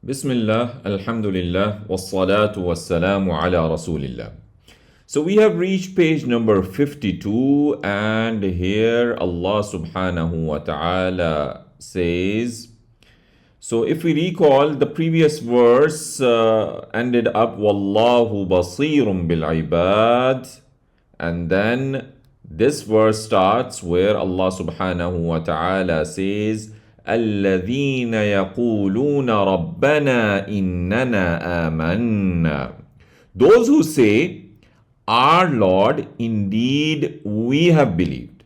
Bismillah, Alhamdulillah, wassalatu wassalamu ala Rasulillah. So we have reached page number 52, and here Allah subhanahu wa ta'ala says, so if we recall, the previous verse ended up, Wallahu basirum bil ibad, and then this verse starts where Allah subhanahu wa ta'ala says, الذين يقولون ربنا إننا آمنا. Those who say, Our Lord, indeed we have believed.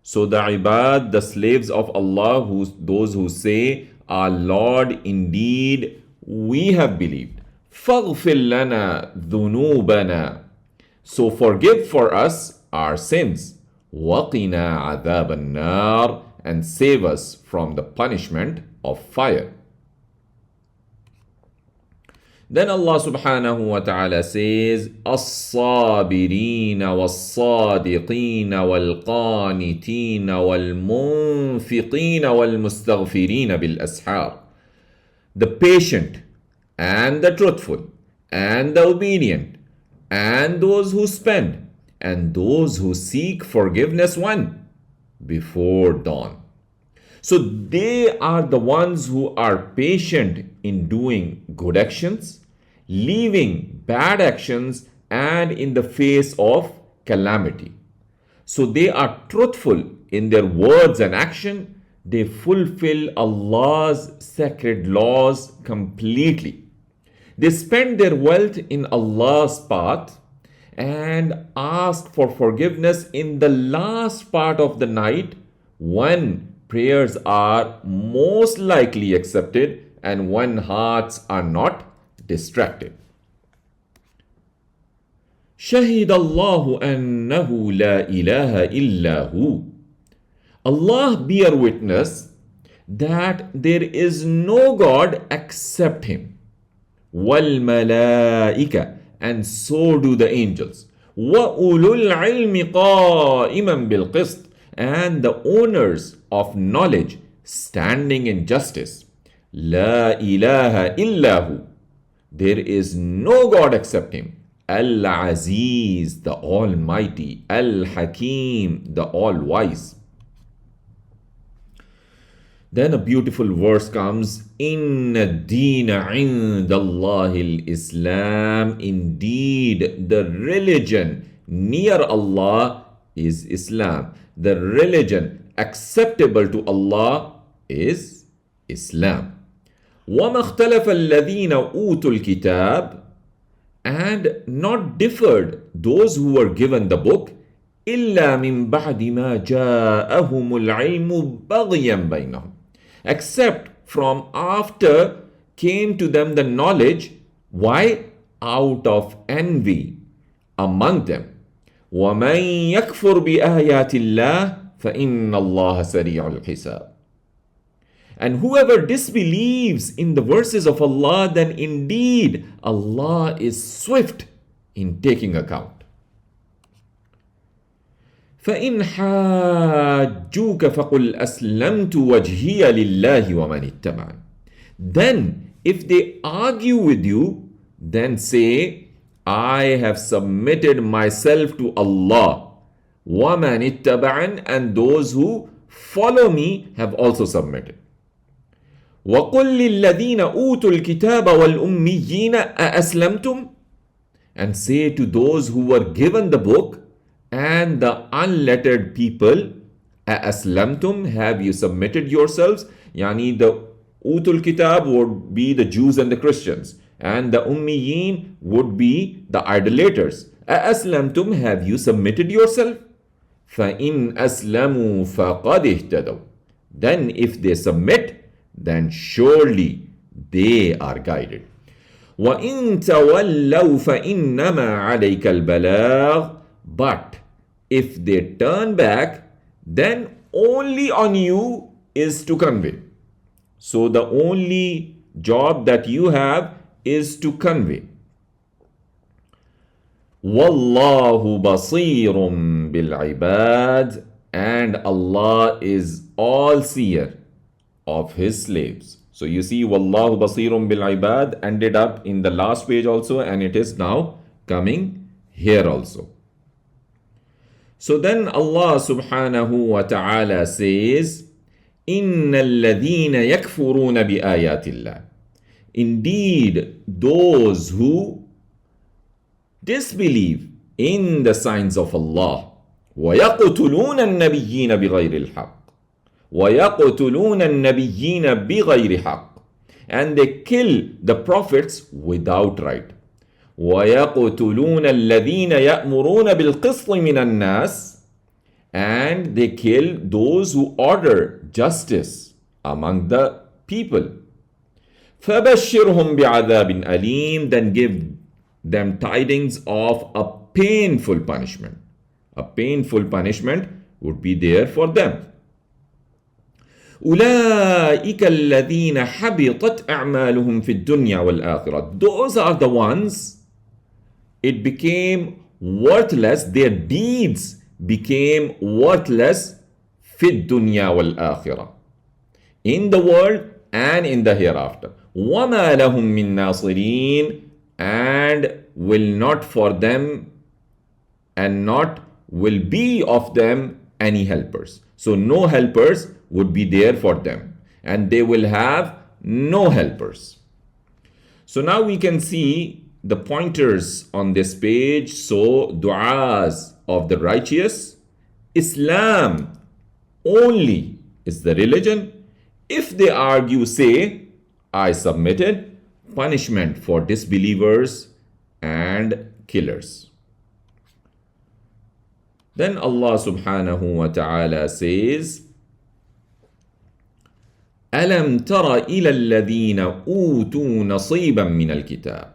So the ibad, the slaves of Allah, those who say, Our Lord, indeed we have believed. فَاغْفِرْ لَنَا ذُنُوبَنَا. So forgive for us our sins. وَقِنَا عَذَابَ النَّارِ. And save us from the punishment of fire. Then Allah subhanahu wa ta'ala says, الصابرين والصادقين والقانتين والمنفقين والمستغفرين بالأسحار. The patient and the truthful and the obedient and those who spend and those who seek forgiveness before dawn. So they are the ones who are patient in doing good actions, leaving bad actions, and in the face of calamity. So they are truthful in their words and action. They fulfill Allah's sacred laws completely. They spend their wealth in Allah's path and ask for forgiveness in the last part of the night when prayers are most likely accepted and when hearts are not distracted. شهد الله أنه لا إله إلا هو. Allah bear witness that there is no God except Him. وَالْمَلَائِكَةِ. And so do the angels. وَأُولُو الْعِلْمِ قَائِمًا بِالْقِسْطِ. And the owners of knowledge standing in justice. La ilaha illahu. There is no God except Him. Al-Aziz, the Almighty. Al-Hakim, the All-Wise. Then a beautiful verse comes, Inna deena indallahi al-Islam. Indeed, the religion near Allah is Islam. The religion acceptable to Allah is Islam. وَمَا اخْتَلَفَ الَّذِينَ أُوتُوا الْكِتَابِ. And not differed those who were given the book, إِلَّا مِن بَعْدِ مَا جَاءَهُمُ الْعِلْمُ بَغْيًا بَيْنَهُمْ. Except from after came to them the knowledge. Why? Out of envy among them. وَمَنْ يَكْفُرْ بِآيَاتِ اللَّهِ فَإِنَّ اللَّهَ سَرِيعُ الْحِسَابِ. And whoever disbelieves in the verses of Allah, then indeed Allah is swift in taking account. فَإِنْ حَاجُّوكَ فَقُلْ أَسْلَمْتُ وَجْهِيَ لِلَّهِ وَمَنِ اتَّبَعَنِ. Then if they argue with you, then say, I have submitted myself to Allah. وَمَنِ اتَّبَعَنِ. And those who follow me have also submitted. وَقُلْ لِلَّذِينَ أُوتُوا الْكِتَابَ وَالْأُمِّيِّينَ أَأَسْلَمْتُمْ. And say to those who were given the book and the unlettered people, أَأَسْلَمْتُمْ. Have you submitted yourselves? Yani the Utul Kitab would be the Jews and the Christians, and the Ummiyin would be the idolaters. أَأَسْلَمْتُمْ. Have you submitted yourself? فَإِنْ أَسْلَمُوا فَقَدْ اهْتَدَوْا. Then if they submit, then surely they are guided. وَإِن تَوَلَّوْا فَإِنَّمَا عَلَيْكَ الْبَلَاغُ. But if they turn back, then only on you is to convey. So the only job that you have is to convey. وَاللَّهُ بَصِيرٌ بِالْعِبَادِ. And Allah is all seer of His slaves. So you see, Wallahu basirun bil ibad ended up in the last page also, and it is now coming here also. So then Allah subhanahu wa ta'ala says, إِنَّ الَّذِينَ يَكْفُرُونَ بِآيَاتِ اللَّهِ. Indeed, those who disbelieve in the signs of Allah, وَيَقْتُلُونَ النَّبِيِّينَ بِغَيْرِ الْحَقِّ, وَيَقْتُلُونَ النَّبِيِّينَ بِغَيْرِ حَقِّ, and they kill the prophets without right. وَيَقْتُلُونَ الَّذِينَ يَأْمُرُونَ بِالْقِسْطِ مِنَ النَّاسِ, and they kill those who order justice among the people. فَبَشِّرْهُمْ بِعَذَابٍ أَلِيمٍ, then give them tidings of a painful punishment. A painful punishment would be there for them. أُولَٰئِكَ الَّذِينَ حَبِطَتْ أَعْمَالُهُمْ فِي الدُّنْيَا وَالْآخِرَةِ. Those are the ones it became worthless, their deeds became worthless في الدنيا والآخرة, in the world and in the hereafter. وَمَا لَهُم مِّن نَاصِرِينَ, and will not for them and not will be of them any helpers. So no helpers would be there for them, and they will have no helpers. So now we can see the pointers on this page. So du'as of the righteous, Islam only is the religion. If they argue, say, I submitted, punishment for disbelievers and killers. Then Allah subhanahu wa ta'ala says, أَلَمْ تَرَ إِلَى الَّذِينَ أُوتُوا نَصِيبًا مِنَ الْكِتَابِ.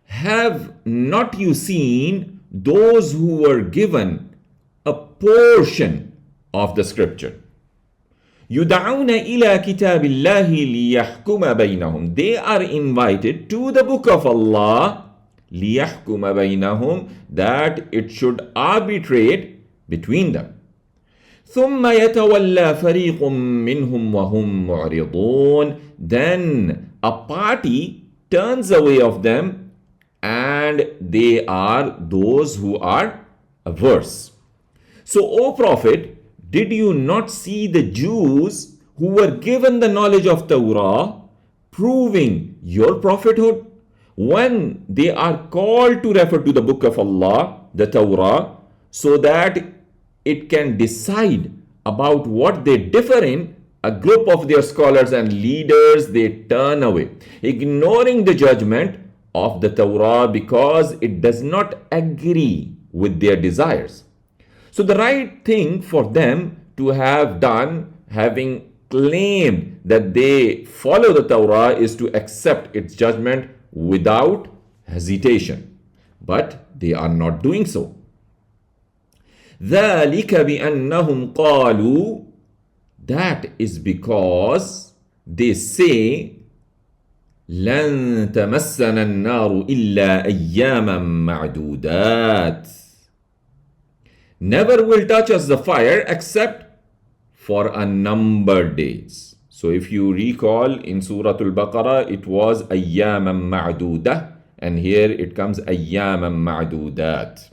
Have not you seen those who were given a portion of the scripture? يُدْعَوْنَ إِلَى كِتَابِ اللَّهِ لِيَحْكُمَ بَيْنَهُمْ. They are invited to the book of Allah, لِيَحْكُمَ بَيْنَهُمْ, that it should arbitrate between them. ثُمَّ يَتَوَلَّى فَرِيقٌ مِّنْهُمْ وَهُمْ مُعْرِضُونَ. Then a party turns away of them, and they are those who are averse. So, O Prophet, did you not see the Jews who were given the knowledge of Torah, proving your prophethood? When they are called to refer to the book of Allah, the Torah, so that it can decide about what they differ in, a group of their scholars and leaders, they turn away, ignoring the judgment of the Torah because it does not agree with their desires. So the right thing for them to have done, having claimed that they follow the Torah, is to accept its judgment without hesitation. But they are not doing so. ذَلِكَ بِأَنَّهُمْ قَالُوا. That is because they say, لَن تَمَسَّنَا النَّارُ إِلَّا أَيَّامًا مَعْدُودَاتٍ. Never will touch us the fire except for a numbered days. So if you recall in Surah Al-Baqarah, it was أَيَّامًا مَعْدُودَةً, and here it comes أَيَّامًا مَعْدُودَاتٍ.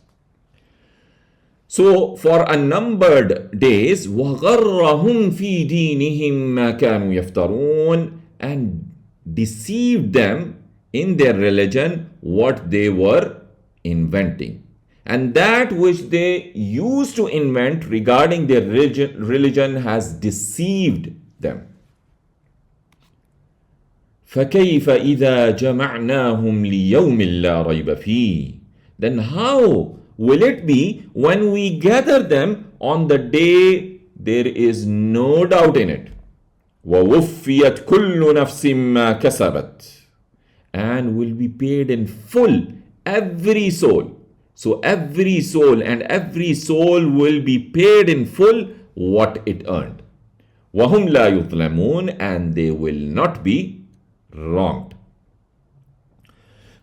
So for a numbered days, وَغَرَّهُمْ فِي دِينِهِمْ مَا كَانُوا يَفْتَرُونَ, and deceived them in their religion what they were inventing. And that which they used to invent regarding their religion has deceived them. فَكَيْفَ إِذَا جَمَعْنَاهُمْ لِيَوْمٍ لَا رَيْبَ فِيهِ. Then how will it be when we gather them on the day there is no doubt in it? وَوُفِّيَتْ كُلُّ نَفْسٍ مَا كَسَبَتْ. And will be paid in full every soul. So every soul will be paid in full what it earned. وَهُمْ لَا يُظْلَمُونَ, and they will not be wronged.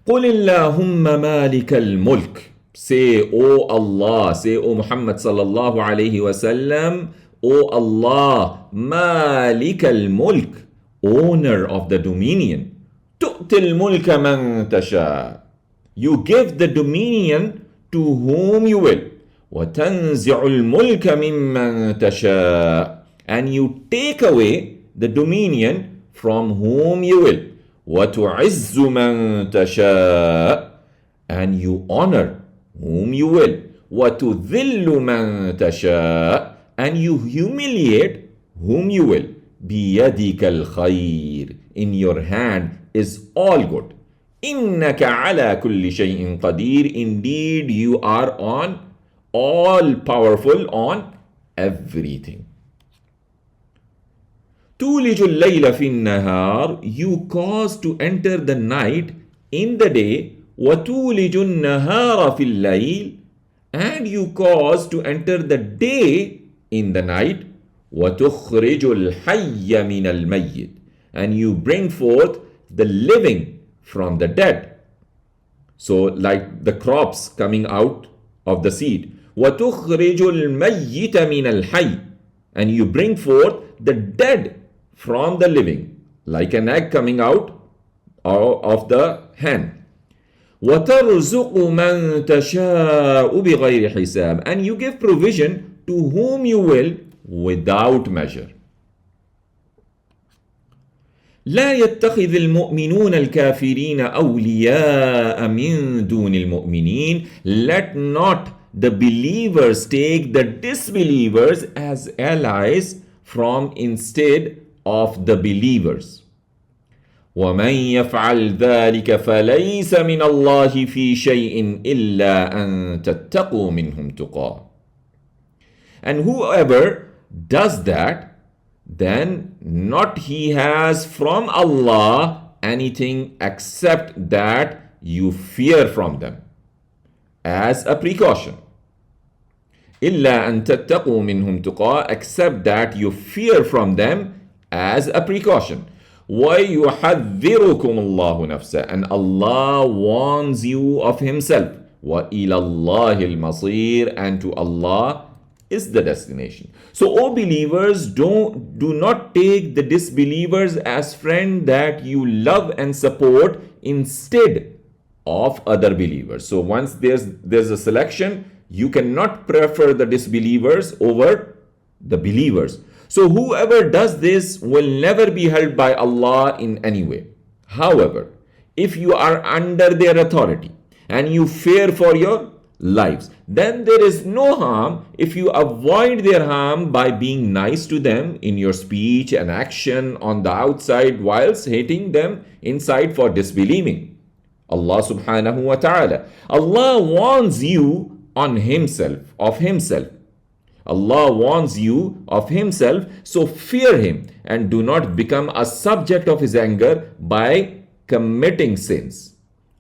قُلِ اللَّهُمَّ مَالِكَ الْمُلْكِ. Say, O Allah, say, O Muhammad sallallahu alayhi wa sallam, O Allah, مَالِكَ الْمُلْكِ, owner of the dominion. تؤتي الملك من تشاء. You give the dominion to whom you will. وتنزع الملك ممن تشاء. And you take away the dominion from whom you will. وتعز من تشاء. And you honor whom you will. وتذل من تشاء. And you humiliate whom you will. بيدك الخير. In your hand is all good. إنك على كل شيء قدير. Indeed, you are on all powerful on everything. تولج الليل في النهار. You cause to enter the night in the day. وتولج النهار في الليل. And you cause to enter the day in the night. وتخرج الحي من الميت. And you bring forth the living from the dead. So like the crops coming out of the seed. وتخرج الميت من الحي. And you bring forth the dead from the living. Like an egg coming out of the hen. وترزق من تشاء بغير حساب. And you give provision to whom you will without measure. لا يتخذ المؤمنون الكافرين أولياء من دون المؤمنين. Let not the believers take the disbelievers as allies from instead of the believers. ومن يفعل ذلك فليس من الله في شيء إلا أن تتقوا منهم تقاه. And whoever does that, then not he has from Allah anything except that you fear from them as a precaution. إلا أن تتقوا منهم تقاه, except that you fear from them as a precaution. وَيُحَذِّرُكُمُ اللَّهُ نَفْسَهُ, and Allah warns you of Himself. وَإِلَى اللَّهِ الْمَصِيرُ, and to Allah is the destination. So, O believers, do not take the disbelievers as friends that you love and support instead of other believers. So once there's a selection, you cannot prefer the disbelievers over the believers. So whoever does this will never be held by Allah in any way. However, if you are under their authority and you fear for your lives, then there is no harm if you avoid their harm by being nice to them in your speech and action on the outside, whilst hating them inside for disbelieving Allah subhanahu wa ta'ala. Allah warns you on Himself, of Himself. Allah warns you of Himself, so fear Him and do not become a subject of His anger by committing sins.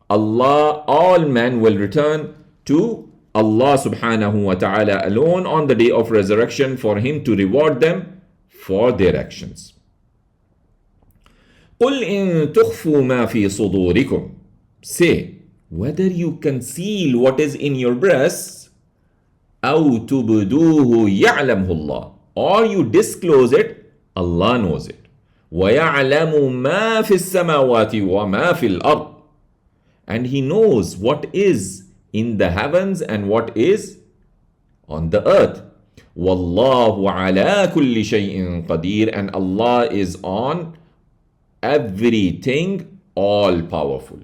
Allah, all men will return to Allah subhanahu wa ta'ala alone on the day of resurrection for Him to reward them for their actions. قُلْ إِن تُخْفُوا مَا فِي صُدُورِكُمْ. Say, whether you conceal what is in your breasts, أَوْ تُبْدُوهُ يَعْلَمْهُ اللَّهُ, or you disclose it, Allah knows it. وَيَعْلَمُ مَا فِي السَّمَاوَاتِ وَمَا فِي الْأَرْضِ, and He knows what is in the heavens and what is on the earth. وَاللَّهُ عَلَى كُلِّ شَيْءٍ قَدِيرٌ, and Allah is on everything all powerful.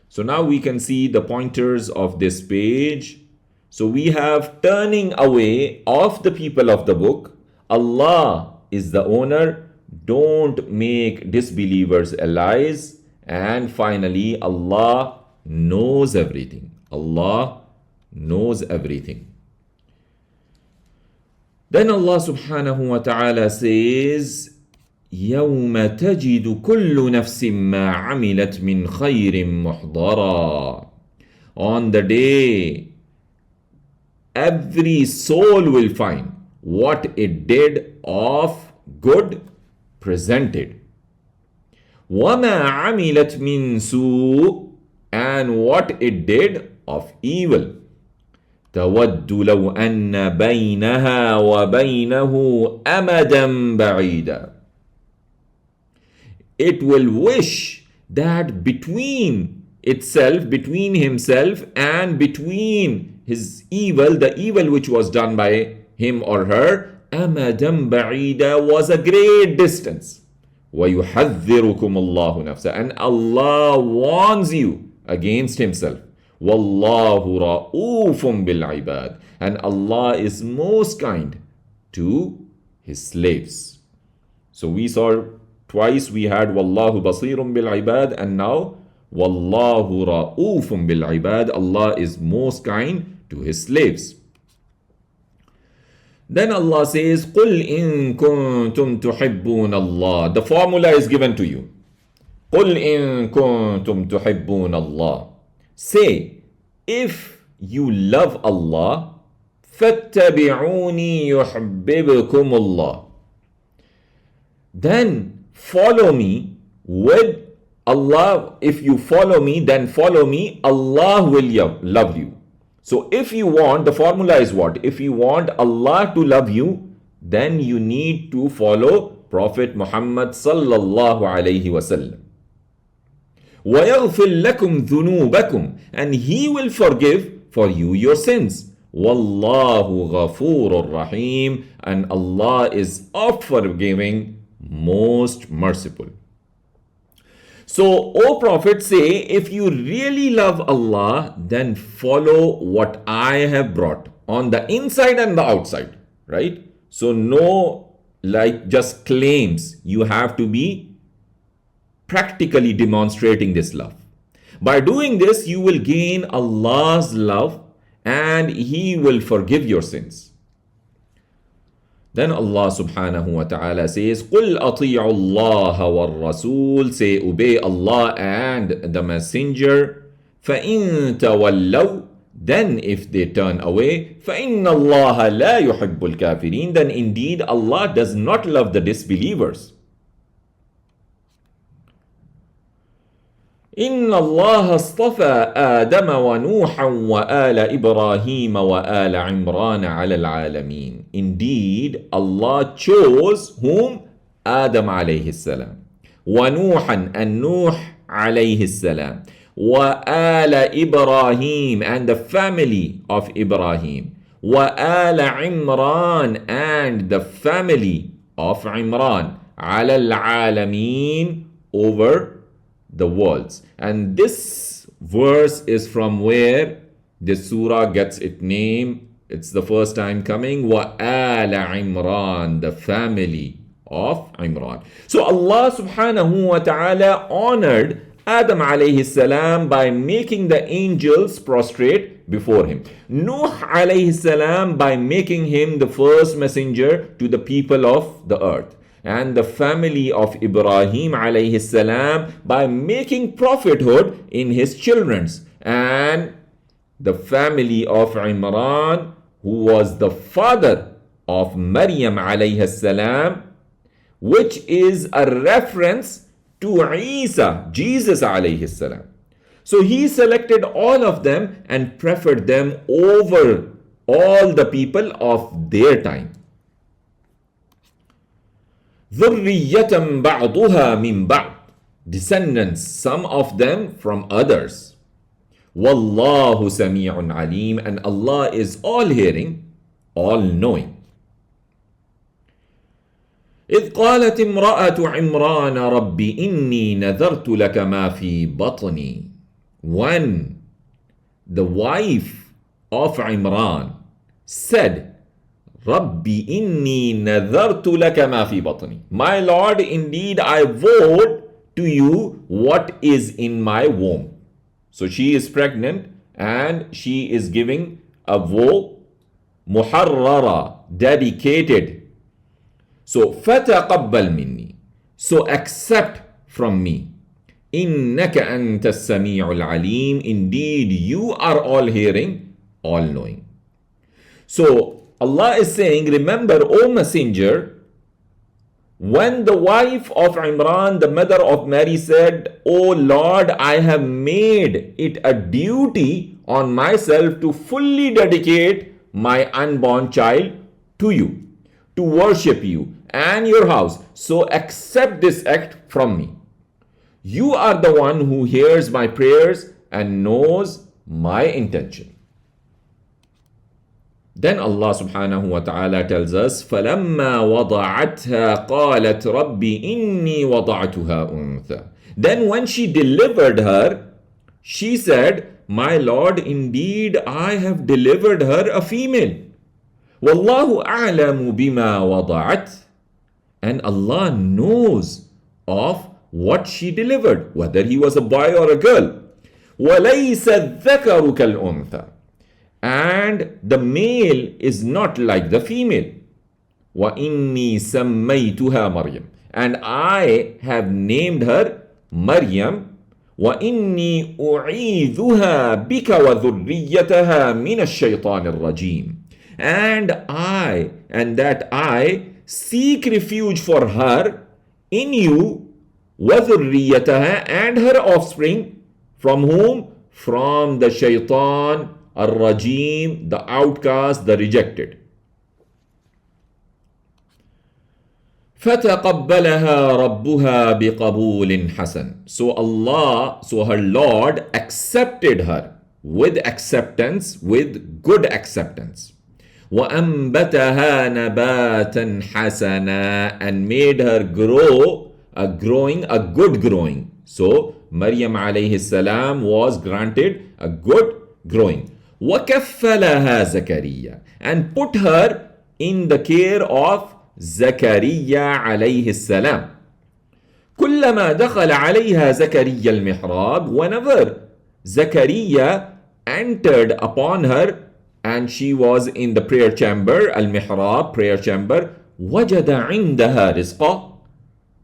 So now we can see the pointers of this page. So we have turning away of the people of the book. Allah is the owner. Don't make disbelievers allies. And finally, Allah knows everything. Allah knows everything. Then Allah subhanahu wa ta'ala says, يَوْمَ تَجِدُ كُلُّ نَفْسٍ مَا عَمِلَتْ مِنْ خَيْرٍ مُحْضَرًا. On the day, every soul will find what it did of good presented. وَمَا عَمِلَتْ مِنْ سُوءٍ, and what it did of evil. تَوَدُّ لَوْ أَنَّ بَيْنَهَا وَبَيْنَهُ أَمَدًا بَعِيدًا. it will wish that between itself, between himself and between his evil, the evil which was done by him or her, أَمَدًا بَعِيدًا, was a great distance. وَيُحَذِّرُكُمُ اللَّهُ نَفْسَهُ, and Allah warns you against himself. وَاللَّهُ رَؤُوفٌ بِالْعِبَادِ, and Allah is most kind to his slaves. So we saw twice, we had وَاللَّهُ بَصِيرٌ بِالْعِبَادِ, and now وَاللَّهُ رَؤُوفٌ بِالْعِبَادِ, Allah is most kind to his slaves. Then Allah says, قُلْ إِن كُنْتُمْ تُحِبُّونَ اللَّهِ. The formula is given to you. قُلْ إِن كُنْتُمْ تُحِبُّونَ اللَّهِ. Say, if you love Allah, فَاتَّبِعُونِي يُحْبِّبْكُمُ اللَّهِ. Then follow me with Allah. If you follow me, then follow me, Allah will love you. So if you want, the formula is what? If you want Allah to love you, then you need to follow Prophet Muhammad sallallahu alayhi wasallam. وَيَغْفِرْ لَكُمْ ذُنُوبَكُمْ, and he will forgive for you your sins. وَاللَّهُ غَفُورٌ رَحِيمٌ, and Allah is oft forgiving, most merciful. So, O Prophet, say, if you really love Allah, then follow what I have brought on the inside and the outside, right? So, no like just claims, you have to be practically demonstrating this love. By doing this, you will gain Allah's love and He will forgive your sins. Then Allah subhanahu wa ta'ala says, قُلْ أَطِيعُوا اللَّهَ وَالرَّسُولِ, say, obey Allah and the Messenger. فَإِن تَوَلَّوْا, then if they turn away, فَإِنَّ اللَّهَ لَا يُحِبُّ الْكَافِرِينَ, then indeed Allah does not love the disbelievers. إِنَّ اللَّهَ اصْطَفَى آدَمَ وَنُوحًا وَآلَ إِبْرَاهِيمَ وَآلَ عِمْرَانَ عَلَى الْعَالَمِينَ. Indeed, Allah chose whom? Adam alayhi salam. وَنُوحًا, and Nuh alayhi salam. وَآلَ إِبْرَاهِيمَ, and the family of Ibrahim. وَآلَ عِمْرَانَ, and the family of Imran. عَلَى الْعَالَمِينَ, over the worlds. And this verse is from where this surah gets its name. It's the first time coming. وَآلَ عِمْرَانَ, the family of Imran. So Allah subhanahu wa ta'ala honored Adam alayhi salam by making the angels prostrate before him. Nuh alayhi salam by making him the first messenger to the people of the earth. And the family of Ibrahim alayhi salam by making prophethood in his children's. And the family of Imran, who was the father of Maryam alayhi salam, which is a reference to Isa, Jesus alayhi salam. So he selected all of them and preferred them over all the people of their time. ذُرِّيَّةً بَعْضُهَا مِنْ بَعْضٍ, descendants, some of them from others. وَاللَّهُ سَمِيعٌ عَلِيمٌ, and Allah is all-hearing, all-knowing. إِذْ قَالَتِ امْرَأَةُ عِمْرَانَ رَبِّ إِنِّي نَذَرْتُ لَكَ مَا فِي بَطْنِي. When the wife of Imran said, Rabbi inni nadhartu laka ma fi batni, my Lord, indeed I vote to you what is in my womb. So she is pregnant and she is giving a vow, muharrara, dedicated. So fataqabbal minni, so accept from me. Innaka anta as-sami'ul alim, indeed you are all hearing, all knowing. So Allah is saying, remember, O Messenger, when the wife of Imran, the mother of Mary, said, O Lord, I have made it a duty on myself to fully dedicate my unborn child to you, to worship you and your house. So accept this act from me. You are the one who hears my prayers and knows my intention. Then Allah subhanahu wa ta'ala tells us, فَلَمَّا وَضَعَتْهَا قَالَتْ رَبِّ إِنِّي وَضَعْتُهَا أُنْثَى. Then when she delivered her, she said, my Lord, indeed I have delivered her a female. وَاللَّهُ أَعْلَمُ بِمَا وَضَعَتْ. And Allah knows of what she delivered, whether he was a boy or a girl. وَلَيْسَ الذَّكَرُ كَالْأُنْثَى. And the male is not like the female. وَإِنِّي سَمَّيْتُهَا مَرْيَمْ. And I have named her Maryam. وَإِنِّي أُعِيذُهَا بِكَ وَذُرِّيَّتَهَا مِنَ الشَّيْطَانِ الرَّجِيمِ. And I seek refuge for her in you, وَذُرِّيَّتَهَا, and her offspring. From whom? From the shaitan Ar-Rajim, the outcast, the rejected. فَتَقَبَّلَهَا رَبُّهَا بِقَبُولٍ حَسَنٍ. So her Lord accepted her with acceptance, with good acceptance. وَأَنْبَتَهَا نَبَاتًا حَسَنًا. And made her grow a good growing. So Maryam alayhi salam was granted a good growing. وَكَفَّلَهَا زَكَرِيَّا. And put her in the care of Zakaria alayhi salam. كُلَّمَا دَخَلَ عَلَيْهَا زَكَرِيَّا الْمِحْرَابِ. Whenever Zakaria entered upon her and she was in the prayer chamber, al-mihrab, prayer chamber, وَجَدَ عِنْدَهَا رِزْقًا.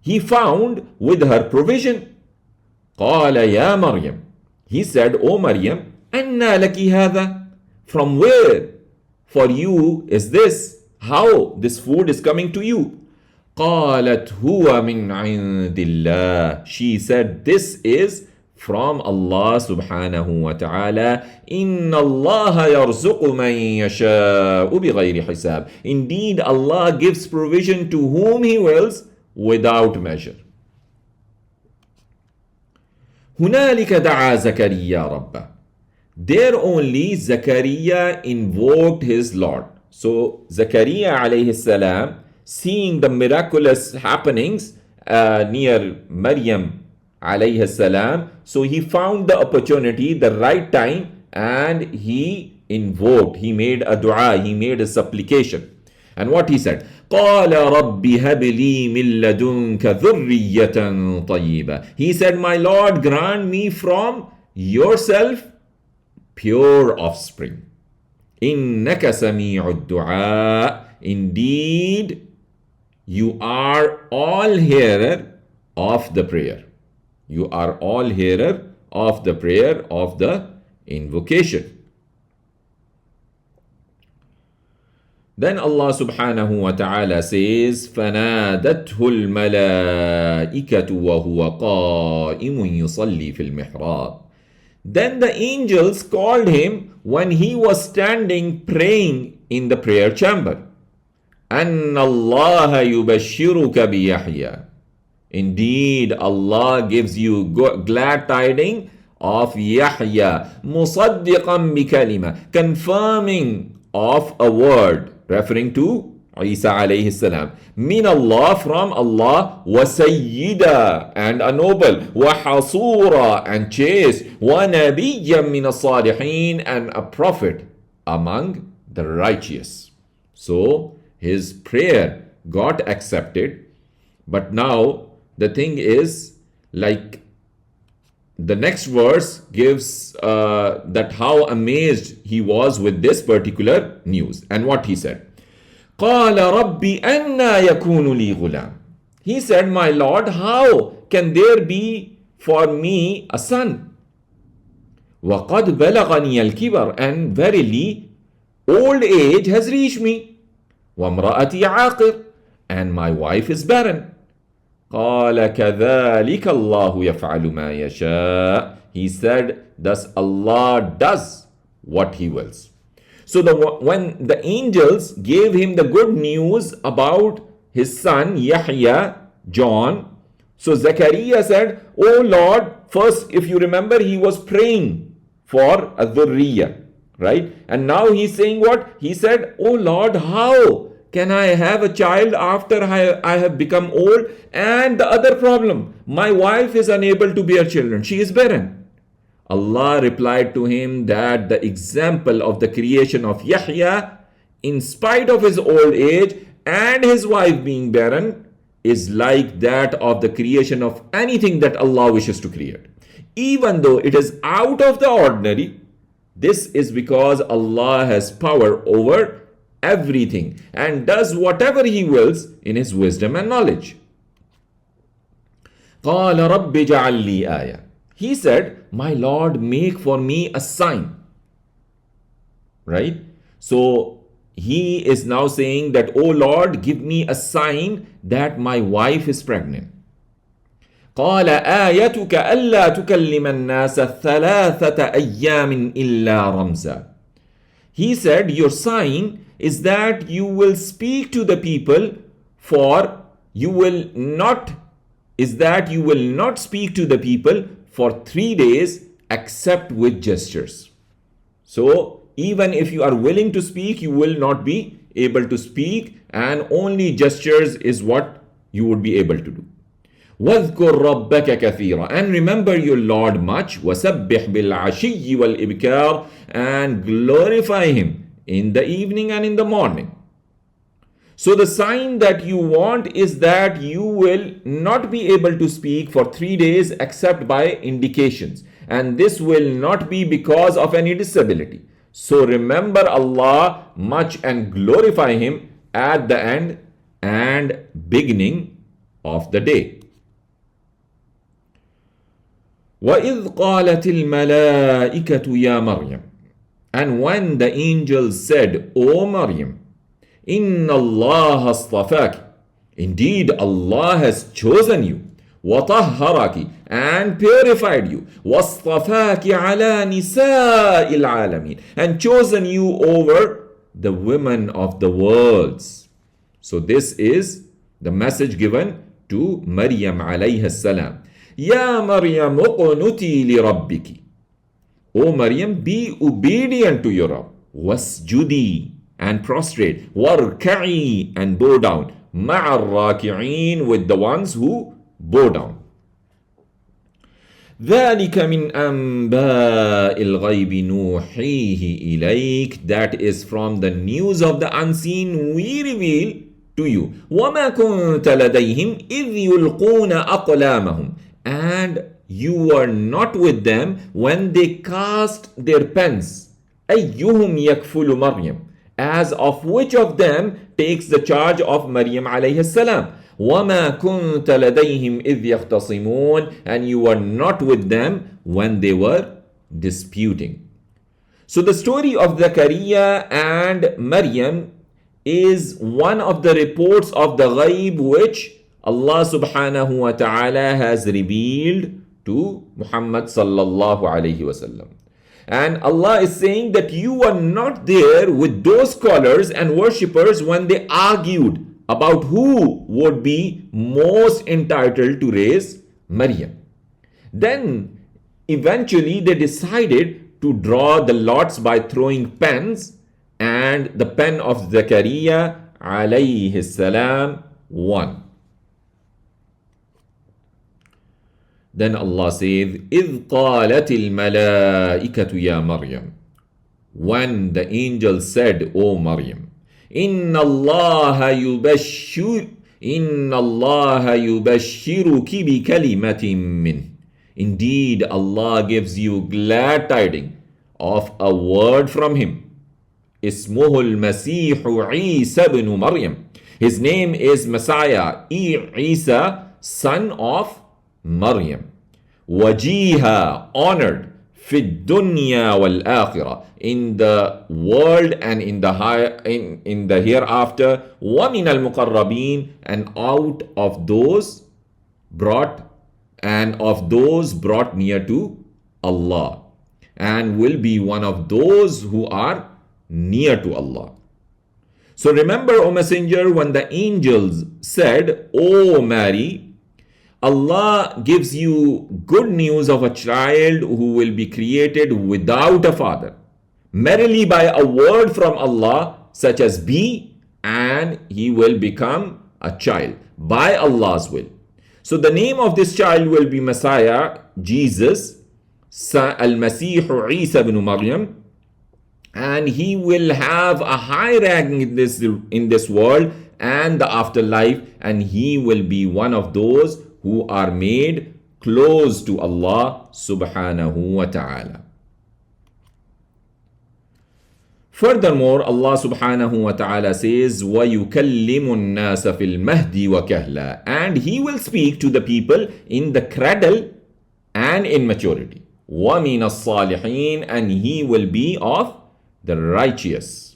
He found with her provision. قَالَ يَا مَرْيَمْ. He said, O Maryam, أَنَّا لَكِ هَذَا. From where for you is this? How this food is coming to you? قَالَتْ هُوَ مِنْ عِنْدِ اللَّهِ. She said, this is from Allah subhanahu wa ta'ala. إِنَّ اللَّهَ يَرْزُقُ مَنْ يَشَاءُ بِغَيْرِ حِسَابٍ. Indeed, Allah gives provision to whom He wills without measure. هُنَالِكَ دَعَا زَكَرِيَّا رَبَّهُ. There only Zakaria invoked his Lord. So Zakaria alayhi salam, seeing the miraculous happenings near Maryam alayhi salam, so he found the opportunity, the right time, and he invoked, he made a dua, he made a supplication. And what he said? قَالَ رَبِّ هَبْ لِي مِن لَدُنْكَ ذُرِّيَّةً طَيِّبَةً. He said, my Lord, grant me from yourself pure offspring. إِنَّكَ سَمِيعُ الدُّعَاءِ. Indeed, you are all hearer of the prayer. You are all hearer of the prayer, of the invocation. Then Allah subhanahu wa ta'ala says, فَنَادَتْهُ الْمَلَائِكَةُ وَهُوَ قَائِمٌ يُصَلِّي فِي الْمِحْرَابِ. Then the angels called him when he was standing praying in the prayer chamber. أَنَّ اللَّهَ يُبَشِّرُكَ بِيَحْيَى. Indeed, Allah gives you glad tidings of Yahya, مُصَدِّقًا بِكَلِمَةٍ, confirming of a word, referring to Isa alayhi salam. Min Allah, from Allah, wa sayyida, and a noble, wa hasura, and chaste, wa nabiyyan min as-salihin, and a prophet among the righteous. So his prayer got accepted, but now the thing is, like the next verse gives that how amazed he was with this particular news. And what he said? قَالَ رَبِّ أَنَّا يَكُونُ لِي غُلَامٌ. He said, my Lord, how can there be for me a son? وَقَدْ بَلَغَنِيَ الْكِبَرُ. And verily, old age has reached me. وَامْرَأَتِي عَاقِرٌ. And my wife is barren. قَالَ كَذَلِكَ اللَّهُ يَفْعَلُ مَا يَشَاءُ. He said, thus Allah does what He wills. So when the angels gave him the good news about his son Yahya, John, So Zachariah said, "Oh Lord," first, if you remember, he was praying for a dhurriya, right? And now he's saying what? He said, "Oh Lord, how can I have a child after I have become old?" And the other problem, my wife is unable to bear children. She is barren. Allah replied to him that the example of the creation of Yahya, in spite of his old age and his wife being barren, is like that of the creation of anything that Allah wishes to create. Even though it is out of the ordinary, this is because Allah has power over everything and does whatever He wills in His wisdom and knowledge. قال رب اجعل لي آية. He said, "My Lord, make for me a sign." Right? So he is now saying that, "Oh Lord, give me a sign that my wife is pregnant." قال آيتك ألا تكلم الناس ثلاثة أيام إلا رمزا. He said, "Your sign is that you will speak to the people you will not speak to the people for 3 days except with gestures." So even if you are willing to speak, you will not be able to speak, and only gestures is what you would be able to do. وَاذْكُرْ رَبَّكَ كَثِيرًا. And remember your Lord much. وَسَبِّحْ بِالْعَشِيِّ وَالْإِبْكَارِ. And glorify Him in the evening and in the morning. So the sign that you want is that you will not be able to speak for 3 days except by indications. And this will not be because of any disability. So remember Allah much and glorify Him at the end and beginning of the day. وَإِذْ قَالَتِ الْمَلَائِكَةُ يَا مَرْيَمْ. And when the angels said, "O Maryam, إِنَّ اللَّهَ اصْطَفَاكِ." Indeed, Allah has chosen you. وَطَهَّرَكِ. And purified you. وَاصْطَفَاكِ عَلَى نِسَاءِ الْعَالَمِينَ. And chosen you over the women of the worlds. So this is the message given to Maryam alayhi salam. يَا مَرْيَمُ اقْنُتِي لِرَبِّكِ. O Maryam, be obedient to your Rabb. وَاسْجُدِي. And prostrate. وَارْكَعِي. And bow down. مَعَ الرَّاكِعِينَ. With the ones who bow down. ذَلِكَ مِنْ أَنْبَاءِ الْغَيْبِ نُوحِيهِ إِلَيْكَ. That is from the news of the unseen we reveal to you. وَمَا كُنْتَ لَدَيْهِمْ إِذْ يُلْقُونَ أَقْلَامَهُم. And you were not with them when they cast their pens. أَيُّهُمْ يَكْفُلُ مَرْيَمْ. As of which of them takes the charge of Maryam alayhi salam. وَمَا كُنْتَ لَدَيْهِمْ إِذْ يَخْتَصِمُونَ. And you were not with them when they were disputing. So the story of Zachariah and Maryam is one of the reports of the ghaib which Allah subhanahu wa ta'ala has revealed to Muhammad sallallahu alayhi wasallam. And Allah is saying that you were not there with those scholars and worshippers when they argued about who would be most entitled to raise Maryam. Then eventually they decided to draw the lots by throwing pens, and the pen of Zachariah alayhi salam won. Then Allah says, إِذْ قَالَتِ الْمَلَائِكَةُ يَا مَرْيَمْ. When the angel said, "O Maryam, إِنَّ اللَّهَ يُبَشِّرُكِ بِكَلِمَةٍ مِّنْهِ. Indeed, Allah gives you glad tidings of a word from Him. اسمه المسيح عيسى بن مريم. His name is Messiah, Isa, son of Maryam. وجيها, honored, في الدنيا والآخرة, in the world and in the hereafter. ومن المقربين, and out of those brought near to Allah, and will be one of those who are near to Allah. So remember, O Messenger, when the angels said, "O Mary, Allah gives you good news of a child who will be created without a father, merely by a word from Allah, such as be, and he will become a child by Allah's will. So the name of this child will be Messiah, Jesus, Al-Masih Isa ibn Maryam, and he will have a high rank in this world and the afterlife, and he will be one of those who are made close to Allah subhanahu wa ta'ala. Furthermore, Allah subhanahu wa ta'ala says, وَيُكَلِّمُ النَّاسَ فِي الْمَهْدِ وَكَهْلًا, and he will speak to the people in the cradle and in maturity. وَمِنَ الصَّالِحِينَ, and he will be of the righteous.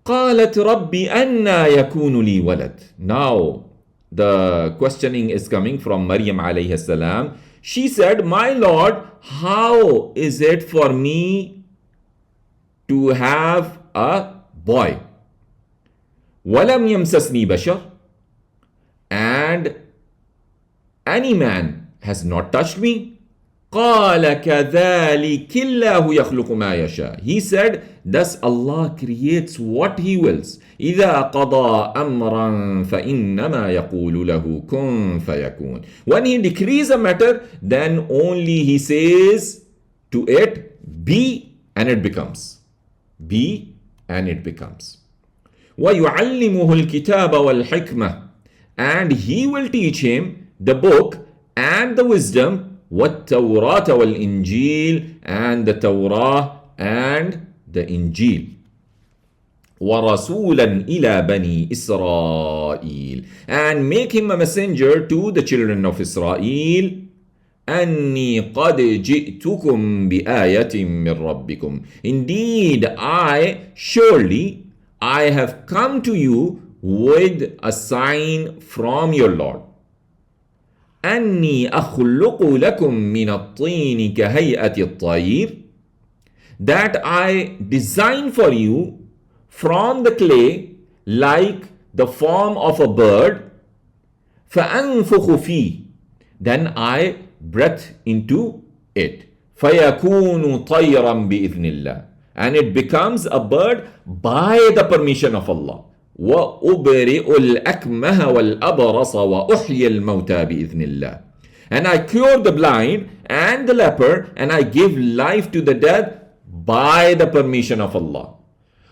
قالت رب أنى يكون لي ولد. Now the questioning is coming from Maryam alayhi salam. She said, my Lord, how is it for me to have a boy? وَلَمْ يَمْسَسْنِي بَشَرٌ, and any man has not touched me. قَالَ كَذَلِكِ اللَّهُ يَخْلُقُ مَا يَشَاءُ. He said, thus Allah creates what He wills. إِذَا قَضَى أَمْرًا فَإِنَّمَا يَقُولُ لَهُ كُن فَيَكُونُ. When He decrees a matter, then only He says to it, be, and it becomes. Be, and it becomes. وَيُعَلِّمُهُ الْكِتَابَ وَالْحِكْمَةِ, and He will teach him the book and the wisdom, وَالتَّوْرَاةَ وَالْإِنْجِيلَ, and the Torah and the Injil. وَرَسُولًا إِلَى بَنِي إِسْرَائِيلَ, and make him a messenger to the children of Israel. أَنِّي قَدْ جِئْتُكُمْ بِآيَةٍ مِّن رَبِّكُمْ. Indeed, surely I have come to you with a sign from your Lord. أني أخلق لكم من الطين كهيئة الطير, that I design for you from the clay like the form of a bird. فأنفخ فيه, then I breathe into it. فيكون طيرا بإذن الله, and it becomes a bird by the permission of Allah. وَأُبْرِئُ الْأَكْمَهَ وَالْأَبْرَصَ وَأُحْيِي الْمَوْتَى بِإِذْنِ اللَّهِ, and I cure the blind and the leper, and I give life to the dead by the permission of Allah.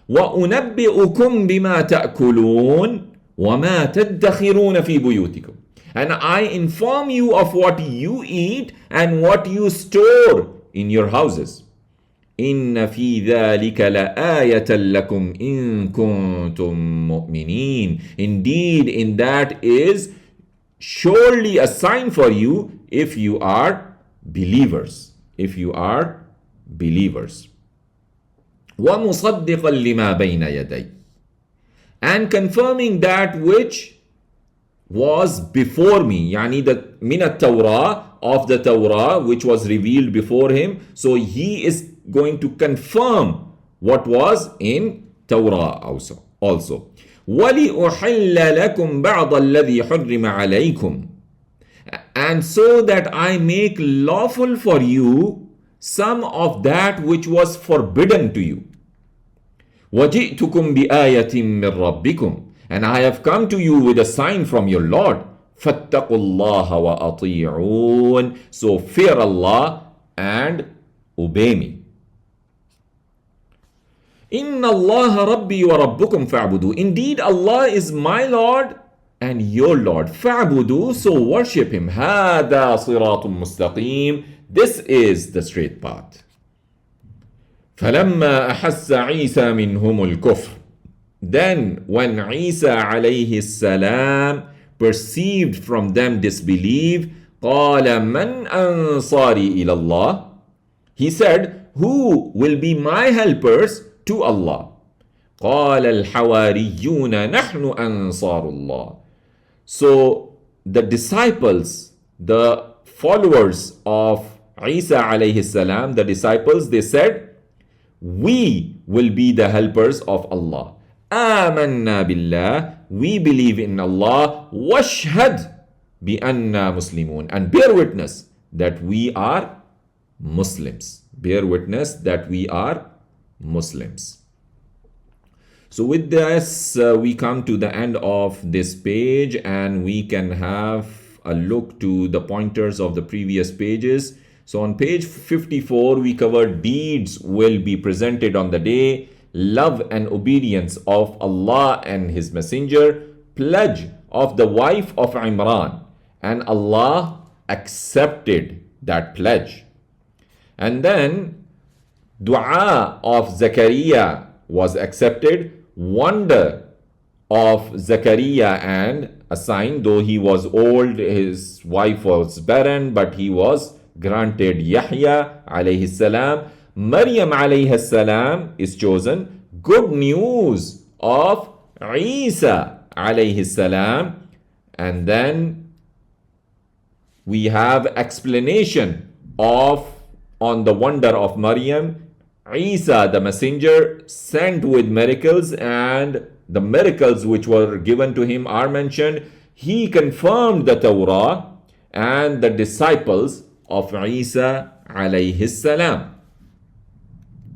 وَأُنَبِّئُكُمْ بِمَا تَأْكُلُونَ وَمَا تَدَّخِرُونَ فِي بُيُوتِكُمْ, and I inform you of what you eat and what you store in your houses. إن في ذلك لآية لكم إن كنتم مؤمنين. Indeed, in that is surely a sign for you if you are believers. If you are believers. وَمُصَدِّقًا لِمَا بَيْنَ يَدَيْهِ, and confirming that which was before me, يعني the من التوراة, of the Torah which was revealed before him. So he is going to confirm what was in Torah also. وَلِأُحِلَّ لَكُمْ بَعْضَ الَّذِي حُرِّمَ عَلَيْكُمْ, and so that I make lawful for you some of that which was forbidden to you. وَجِئْتُكُمْ بِآيَةٍ مِّن رَبِّكُمْ, and I have come to you with a sign from your Lord. فَاتَّقُوا اللَّهَ وَأَطِيعُونَ, so fear Allah and obey me. إِنَّ اللَّهَ رَبِّي وَرَبُّكُمْ فَاعْبُدُوا, indeed Allah is my Lord and your Lord. فَاعْبُدُوا, so worship Him. هَذَا صِرَاطٌ مُسْتَقِيمٌ, this is the straight path. فَلَمَّا أَحَسَّ عِيسَى مِنْهُمُ الْكُفْرِ, then when Isa alayhi salam perceived from them disbelief, قَالَ مَنْ أَنصَارِي إِلَى اللَّهِ, he said, who will be my helpers to Allah? قَالَ الْحَوَارِيُّونَ نَحْنُ أَنصَارُ اللَّهِ. So the disciples, the followers of Isa alayhi salam, the disciples, they said, we will be the helpers of Allah. آمَنَّا بِاللَّهِ, we believe in Allah. وَاشْهَدْ بأننا مسلمون, and bear witness that we are Muslims. Bear witness that we are Muslims. So with this, we come to the end of this page, and we can have a look to the pointers of the previous pages. So on page 54, we covered deeds will be presented on the day, love and obedience of Allah and His Messenger, pledge of the wife of Imran, and Allah accepted that pledge. And then dua of Zakaria was accepted, wonder of Zakaria and a sign, though he was old, his wife was barren, but he was granted Yahya alayhi salam. Maryam alayhi salam is chosen. Good news of Isa alayhi salam. And then we have explanation on the wonder of Maryam. Isa, the messenger, sent with miracles, and the miracles which were given to him are mentioned. He confirmed the Torah and the disciples of Isa alayhi salam.